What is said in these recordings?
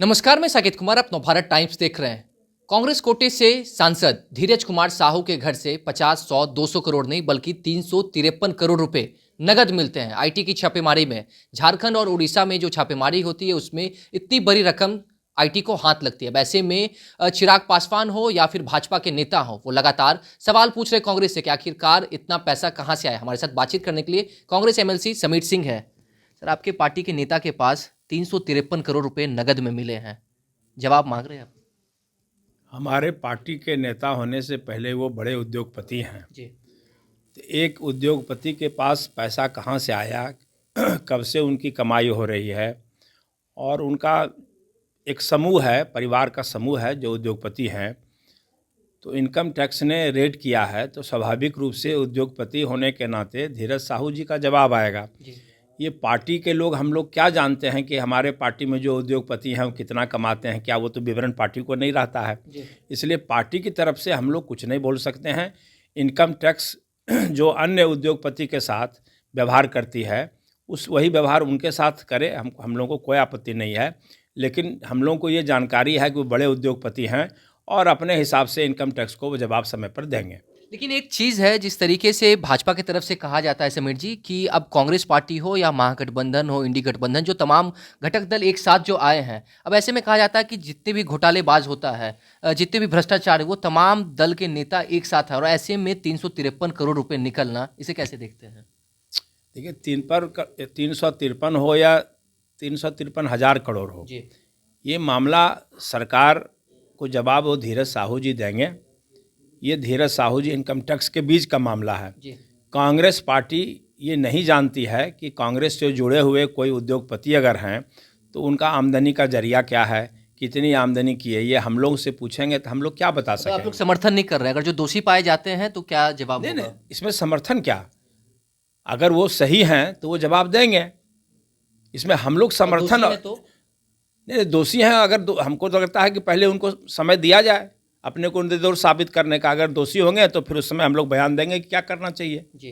नमस्कार, मैं साकेत कुमार, आप नवभारत टाइम्स देख रहे हैं। कांग्रेस कोटे से सांसद धीरज कुमार साहू के घर से 50, 100, 200 करोड़ नहीं बल्कि 353 करोड़ रुपए नगद मिलते हैं। आईटी की छापेमारी में झारखंड और उड़ीसा में जो छापेमारी होती है उसमें इतनी बड़ी रकम आईटी को हाथ लगती है। वैसे में चिराग पासवान हो या फिर भाजपा के नेता हो, वो लगातार सवाल पूछ रहे कांग्रेस से कि आखिरकार इतना पैसा कहां से आया। हमारे साथ बातचीत करने के लिए कांग्रेस एमएलसी समीर सिंह है। सर, आपके पार्टी के नेता के पास 353 करोड़ रुपए नगद में मिले हैं, जवाब मांग रहे हैं आप? हमारे पार्टी के नेता होने से पहले वो बड़े उद्योगपति हैं। जी। तो एक उद्योगपति के पास पैसा कहाँ से आया, कब से उनकी कमाई हो रही है, और उनका एक समूह है, परिवार का समूह है जो उद्योगपति हैं। तो इनकम टैक्स ने रेड किया है, तो स्वाभाविक रूप से उद्योगपति होने के नाते धीरज साहू जी का जवाब आएगा। जी। ये पार्टी के लोग, हम लोग क्या जानते हैं कि हमारे पार्टी में जो उद्योगपति हैं वो कितना कमाते हैं? क्या वो तो विवरण पार्टी को नहीं रहता है। जी। इसलिए पार्टी की तरफ से हम लोग कुछ नहीं बोल सकते हैं। इनकम टैक्स जो अन्य उद्योगपति के साथ व्यवहार करती है, उस वही व्यवहार उनके साथ करे, हम लोगों को कोई आपत्ति नहीं है। लेकिन हम लोगों को ये जानकारी है कि वो बड़े उद्योगपति हैं और अपने हिसाब से इनकम टैक्स को वो जवाब समय पर देंगे। लेकिन एक चीज़ है, जिस तरीके से भाजपा की तरफ से कहा जाता है समीर जी कि अब कांग्रेस पार्टी हो या महागठबंधन हो, इंडी गठबंधन, जो तमाम घटक दल एक साथ जो आए हैं, अब ऐसे में कहा जाता है कि जितने भी घोटालेबाज होता है, जितने भी भ्रष्टाचार है, वो तमाम दल के नेता एक साथ हैं, और ऐसे में 353 करोड़ रुपए निकलना, इसे कैसे देखते हैं? देखिए, 353 हो या 353,000 करोड़ हो, जी। ये मामला सरकार को जवाब वो धीरज साहू जी देंगे। ये धीरज साहू जी इनकम टैक्स के बीच का मामला है। जी। कांग्रेस पार्टी ये नहीं जानती है कि कांग्रेस से जुड़े हुए कोई उद्योगपति अगर हैं तो उनका आमदनी का जरिया क्या है, कितनी आमदनी की है, ये हम लोग से पूछेंगे तो हम लोग क्या बता तो आप लोग सकेंगे। समर्थन नहीं कर रहे हैं? अगर जो दोषी पाए जाते हैं तो क्या जवाब नहीं होगा? नहीं, इसमें समर्थन क्या, अगर वो सही हैं तो वो जवाब देंगे। इसमें हम लोग और समर्थन दोषी है तो? नहीं, दोषी हैं अगर हमको तो लगता है कि पहले उनको समय दिया जाए अपने को निर्दोष साबित करने का। अगर दोषी होंगे तो फिर उस समय हम लोग बयान देंगे कि क्या करना चाहिए। जी।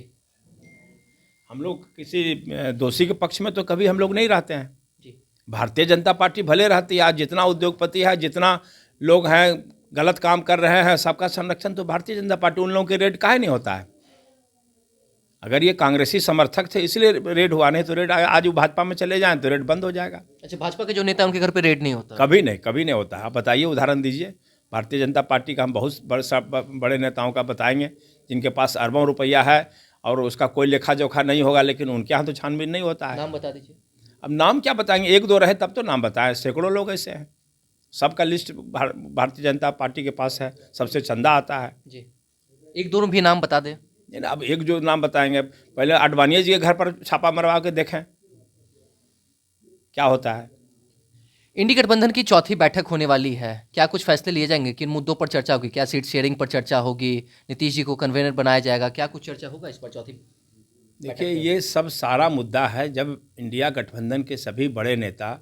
हम लोग किसी दोषी के पक्ष में तो कभी हम लोग नहीं रहते हैं। जी। भारतीय जनता पार्टी भले रहती है, आज जितना उद्योगपति है, जितना लोग हैं गलत काम कर रहे हैं, सबका संरक्षण तो भारतीय जनता पार्टी, उन लोगों के रेड काहे नहीं होता है? अगर ये कांग्रेसी समर्थक थे इसलिए रेड हुआ, नहीं तो रेड आज वो भाजपा में चले जाएं तो रेड बंद हो जाएगा। अच्छा, भाजपा के जो नेता उनके घर पे रेड नहीं होता? कभी नहीं, कभी नहीं होता है। आप बताइए, उदाहरण दीजिए। भारतीय जनता पार्टी का हम बहुत बड़े नेताओं का बताएंगे जिनके पास अरबों रुपया है और उसका कोई लेखा जोखा नहीं होगा, लेकिन उनके यहाँ तो छानबीन नहीं होता है। नाम बता दीजिए। अब नाम क्या बताएंगे, एक दो रहे तब तो नाम बताएं, सैकड़ों लोग ऐसे हैं। सबका लिस्ट भारतीय जनता पार्टी के पास है, सबसे चंदा आता है। जी। एक दो भी नाम बता दें। नहीं, अब एक जो नाम बताएंगे, पहले आडवाणी जी के घर पर छापा मरवा के देखें क्या होता है। इंडी गठबंधन की चौथी बैठक होने वाली है, क्या कुछ फैसले लिए जाएंगे? किन मुद्दों पर चर्चा होगी? क्या सीट शेयरिंग पर चर्चा होगी? नीतीश जी को कन्वेनर बनाया जाएगा? क्या कुछ चर्चा होगा इस पर चौथी? देखिए, ये सब सारा मुद्दा है जब इंडिया गठबंधन के सभी बड़े नेता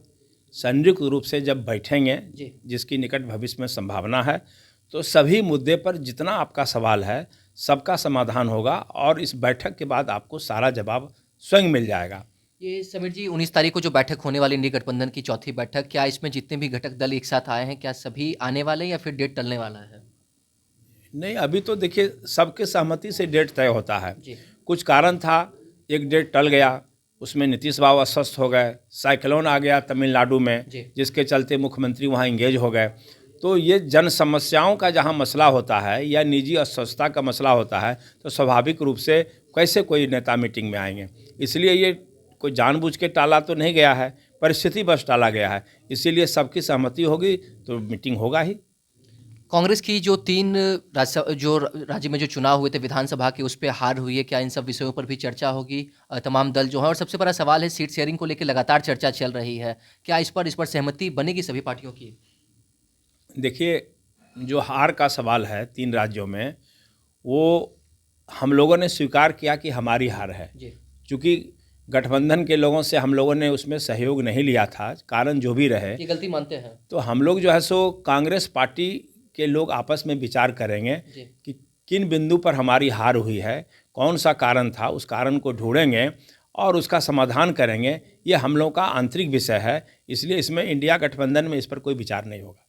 संयुक्त रूप से जब बैठेंगे, जिसकी निकट भविष्य में संभावना है, तो सभी मुद्दे पर जितना आपका सवाल है सबका समाधान होगा और इस बैठक के बाद आपको सारा जवाब स्वयं मिल जाएगा। ये समीर जी, 19 तारीख को जो बैठक होने वाली इंडी गठबंधन की चौथी बैठक, क्या इसमें जितने भी घटक दल एक साथ आए हैं, क्या सभी आने वाले हैं या फिर डेट टलने वाला है? नहीं, अभी तो देखिए सबके सहमति से डेट तय होता है। जी। कुछ कारण था, एक डेट टल गया, उसमें नीतीश बाबू अस्वस्थ हो गए, साइक्लोन आ गया तमिलनाडु में, जिसके चलते मुख्यमंत्री वहाँ इंगेज हो गए। तो ये जन समस्याओं का जहाँ मसला होता है या निजी अस्वस्थता का मसला होता है तो स्वाभाविक रूप से कैसे कोई नेता मीटिंग में आएंगे। इसलिए ये कोई जानबूझ के टाला तो नहीं गया है, परिस्थिति बस टाला गया है। इसीलिए सबकी सहमति होगी तो मीटिंग होगा ही। कांग्रेस की जो राज्य में जो चुनाव हुए थे विधानसभा के, उस पर हार हुई है, क्या इन सब विषयों पर भी चर्चा होगी? तमाम दल जो है, और सबसे बड़ा सवाल है सीट शेयरिंग को लेकर लगातार चर्चा चल रही है, क्या इस पर सहमति बनेगी सभी पार्टियों की? देखिए, जो हार का सवाल है 3 राज्यों में, वो हम लोगों ने स्वीकार किया कि हमारी हार है। चूँकि गठबंधन के लोगों से हम लोगों ने उसमें सहयोग नहीं लिया था, कारण जो भी रहे, ये गलती मानते हैं? तो हम लोग जो है सो कांग्रेस पार्टी के लोग आपस में विचार करेंगे कि किन बिंदु पर हमारी हार हुई है, कौन सा कारण था, उस कारण को ढूंढेंगे और उसका समाधान करेंगे। ये हम लोग का आंतरिक विषय है, इसलिए इसमें इंडिया गठबंधन में इस पर कोई विचार नहीं होगा।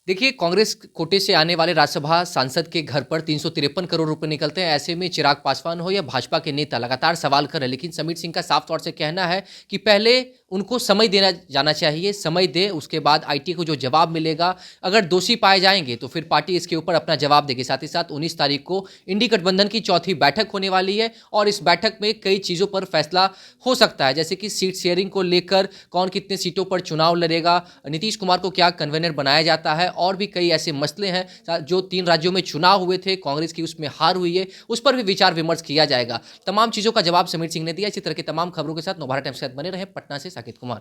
देखिए, कांग्रेस कोटे से आने वाले राज्यसभा सांसद के घर पर 353 करोड़ रुपए निकलते हैं। ऐसे में चिराग पासवान हो या भाजपा के नेता लगातार सवाल कर रहे हैं, लेकिन समीर सिंह का साफ तौर से कहना है कि पहले उनको समय देना जाना चाहिए, समय दे, उसके बाद आईटी को जो जवाब मिलेगा, अगर दोषी पाए जाएंगे तो फिर पार्टी इसके ऊपर अपना जवाब देगी। साथ ही साथ 19 तारीख को इंडी गठबंधन की चौथी बैठक होने वाली है और इस बैठक में कई चीज़ों पर फैसला हो सकता है, जैसे कि सीट शेयरिंग को लेकर, कौन कितने सीटों पर चुनाव लड़ेगा, नीतीश कुमार को क्या कन्वेनर बनाया जाता है, और भी कई ऐसे मसले हैं। जो 3 राज्यों में चुनाव हुए थे, कांग्रेस की उसमें हार हुई है, उस पर भी विचार विमर्श किया जाएगा। तमाम चीज़ों का जवाब समीर सिंह ने दिया। इसी तरह की तमाम खबरों के साथ नवभारत टाइम्स के साथ बने रहे। पटना से साकेत कुमार।